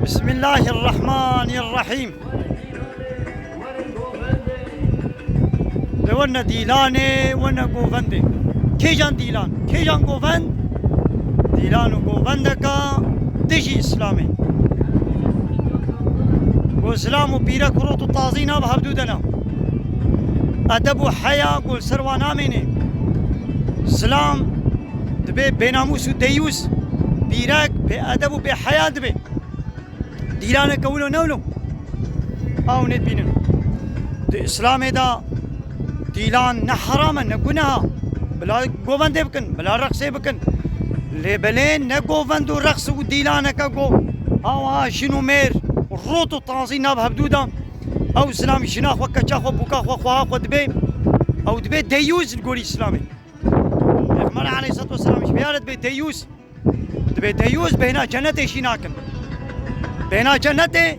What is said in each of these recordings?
بسم الله الرحمن الرحيم. ونا ديلاني ونا قوفندي كيجان ديلان كيجان قوفند ديلان وقوفندكا دجي إسلامي وإسلام وبيرا كروت الطازينا بحدودنا أدب وحياة قول سروانا مني إسلام دبي بيناموس وديوس بيراك بأدب وبحياة دبي ديلانا كولو نولو أو ندبينن دي إسلامي دا ديلان نحراما نقنها بلا قوفن دي بكن بلا رقصي بكن لبلين نقوفن دو رقص وديلانا كاقو أو شنو مير روتو تنظينا بهبدودا أو إسلامي شناخ وكا شاخ وبوكاخ وخواخ ودبي أو دبي ديوز نقول إسلامي مر عليه الصلاة والسلام شبيارت بي ديوز دبي ديوز بهنا جنتي شناكن بهنا جنتي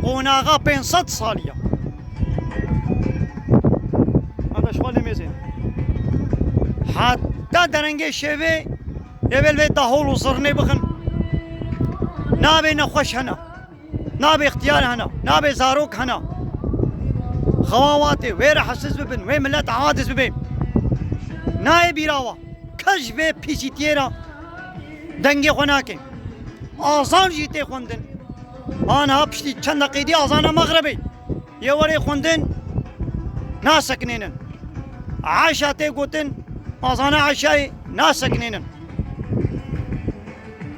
وناغا بين 100 صالية هذا شغل ميزين حتى درنجي شيفي يبل بيت دهول وصرني بخن نابي نخوش هنا نابي اختيار هنا نابي زاروك هنا خواواتي وير حسس ببن وي ملت عادس ببن ناي بيراوا كش بي بيسي تيرا دنگي خوناكي آزان جيتي خوندن أنا بشتي چند دقيقة آزانا مغربي يوري خوندن ناسكنينن عاشاتي قوتن آزانا عشاي ناسكنينن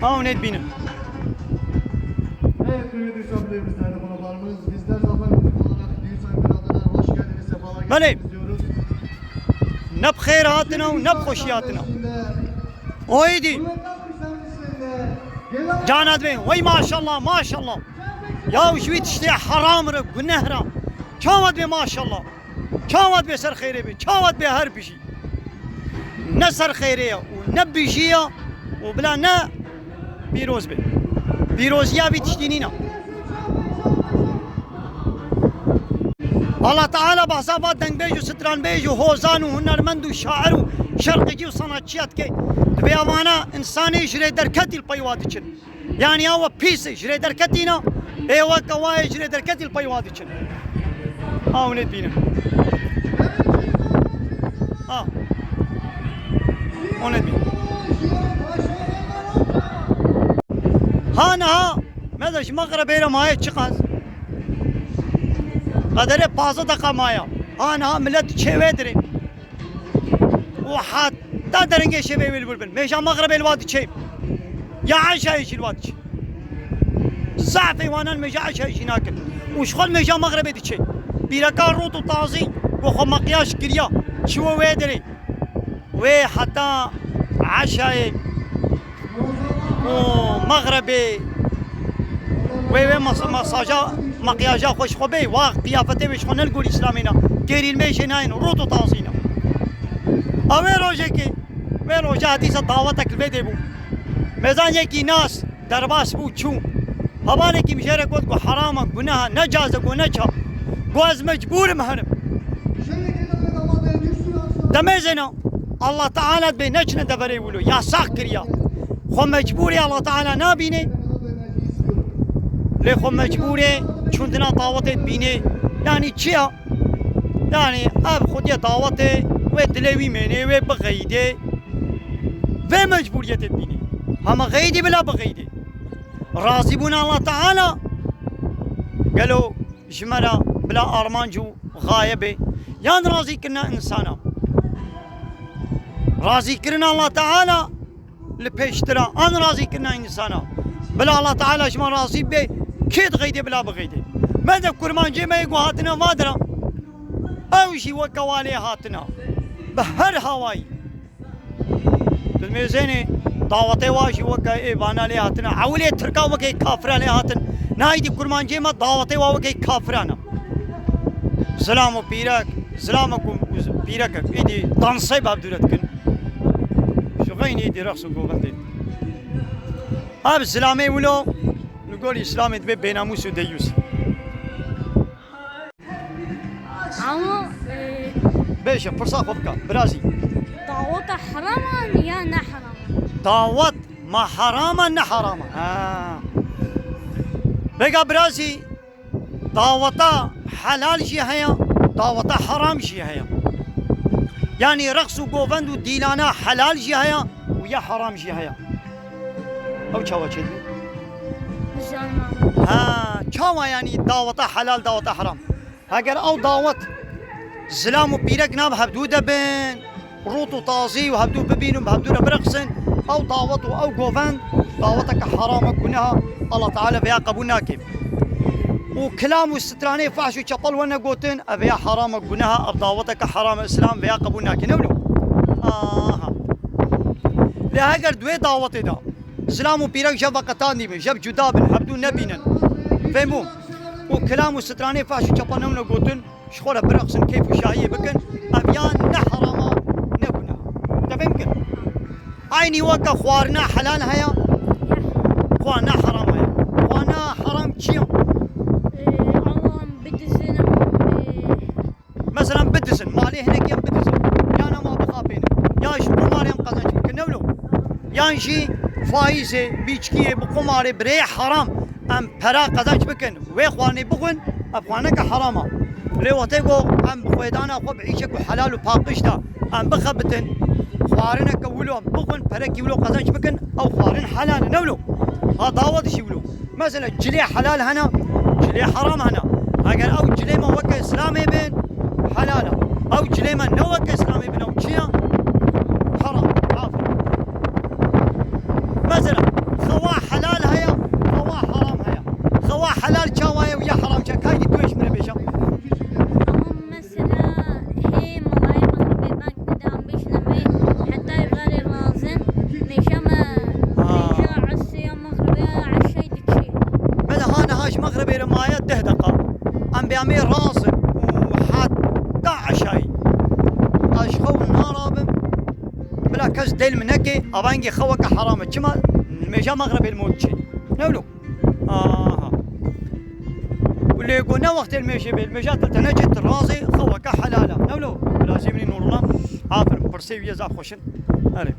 هاو نيت بينن. Evet kıymetli misafirlerimiz, değerli konuklarımız, bizler Zafer Müzik olarak Düğün Sayın Biraderler hoş geldiniz, sefalar getirdiniz diyoruz. نب خيراتنا ونب خوشياتنا ويدي جانت بين وي ما شاء الله ما شاء الله يا وشوي تشتي حرام رب ونهرة شاوت بي ما شاء الله شاوت بي سر خيري بي شاوت بي هر بشي نسر خيرية ونبشية وبلا نا بيروز بي بيروزيا بي تشتينينا الله تعالى بحسابات دنگ بيج وستران بيج وهوزان وهنرمند وشاعر وشرقجي وصنعتشيات كي دبي امانه انساني جري دركتي البيوادچن يعني هو بيس جري دركتينا ايوا كواي جري دركتي البيوادچن هاو نت بينا ها اونت بينا ها ماذا مغرب الى ماي تشقاز قدره 15 دقيقة مايا أنا ملت شويدري وحتى درنجي شبي بالبلبل ماشي مغرب الوادي شيء يا عشايش الوادي صعفي وانا ماشي عشايش ناكل وشغل ماشي مغرب دي شيء بيركار روت وطازي وخو مقياش كريا شو ويدري وحتى عشاي ومغربي وي مساجا مقياجا خوش خوبي واق قيافتي مش خلنا نقول اسلامينا كيري الميشي ناين روتو تانسينا اوي روجيكي وي روجا حديث دعوتك البيت بو ميزان يكي ناس درباس بو تشو هبالي كي مشارة قلت حراما قناها نجازة قناها قواز مجبور مهرم دميزنا الله تعالى بي نجنا دفري ولو يا ساكريا خو مجبوري الله تعالى نابيني لخو مجبوره چوندنا دعوت بینه یعنی چیا یعنی اب خودی دعوت و دلوی منه و بغیده و مجبوریت بینه هم غیدی بلا بغیده راضی بون الله تعالی قالوا جمرا بلا ارمانجو غايبه یان راضی کرنا انسانا راضی کرنا الله تعالی لپیشترا ان راضی کرنا انسانا بلا الله تعالی شما راضی به كيد غيدي بلا بغيدي ماذا كرمان جي ما يقو هاتنا مادرا او شي وكوالي هاتنا بهر هواي تلميزيني دعوتي واشي وكا ايبانا لي هاتنا عولي تركا وكي كافرا لي هاتن نايدي كرمان جي ما دعوتي وكي كافرانا سلام بيرك سلامكم بيرك ايدي دانسي بابدولتكن شو غيني دي رقص وقوغندي اب سلامي ولو نقول إسلامي دبي بيناموس وديوس. عمو بيشا فرصة خبكة برازي. دعوت حراما يا نحراما. دعوت ما حراما نحراما. بقى براسي دعوتا حلال شي هيا دعوتا حرام شي هيا يعني رقص وقوفند وديلانا حلال شي هيا ويا حرام شي هيا او چاوا چه زمان ها چاوا يعني دعوتا حلال دعوتا حرام اگر او دعوت زلام وبيرك ناب هبدو دبن روط وطازي وهبدو ببينو بهبدو برقصن او دعوت او قوفند دعوتك حرام كنها الله تعالى فيها قبولناك وكلام واستراني فحش وشطل وانا قوتن ابيا حرام قناها ابضاوتك حرام اسلام بيا قبولناك نولو لهاجر دوي دعوتي دا اسلام وبيرك جاب قطاني بن جاب جدابن هبدو نبينا فهموا وكلام واستراني فحش وشطل وانا قوتن شخورة برقصن كيف وشاهية بكن ابيان نحرام نقناها تفهمكن عيني وكا خوارنا حلال هيا خوانا حرام هيا خوانا حرام تشيم عوام بدسنا مثلا بدسن مالي هناك يم بدسن يا انا ما بخافين يا شو قماري ام قزنج بك نولو يا شي فايزه بيچكي بقماري بري حرام ام برا قزنج بكن ويخواني بغن افغانك حراما لي وتيغو ام بخويدانا خو بعيشك حلال وباقش دا ام بخبتن خوارنا كولو بغن برا كيلو قزنج بكن او خوارن حلال نولو ها داود شي ولو مثلا جلي حلال هنا جلي حرام هنا اگر او جلي ما وكا اسلامي بين حلاله او جلي ما نوكا اسلامي بين او تشيا حرام عافية مثلا خوا حلال هيا خوا حرام هيا خوا حلال شاوايا ويا حرام شا كاي دويش من بيشا عوام مثلا هي ملاي مغربي بانك بدام بيش نمي حتى يغاري رازن ميشا ما ميشا عسيا مغربي عشي دكشي مثلا هانا هاش مغربي رماية دهدقة ام بيامي راسن وحتى عشاي اشخو النار بلا كاس ديل منكي ابانجي خوك حرام كما الميجا مغربي الموتشي نولو واللي يقولنا وقت الميشي بالميجا تلتنجت الرازي خوك حلاله نولو لازمني نور الله عافر برسيو يزا خوشن هاري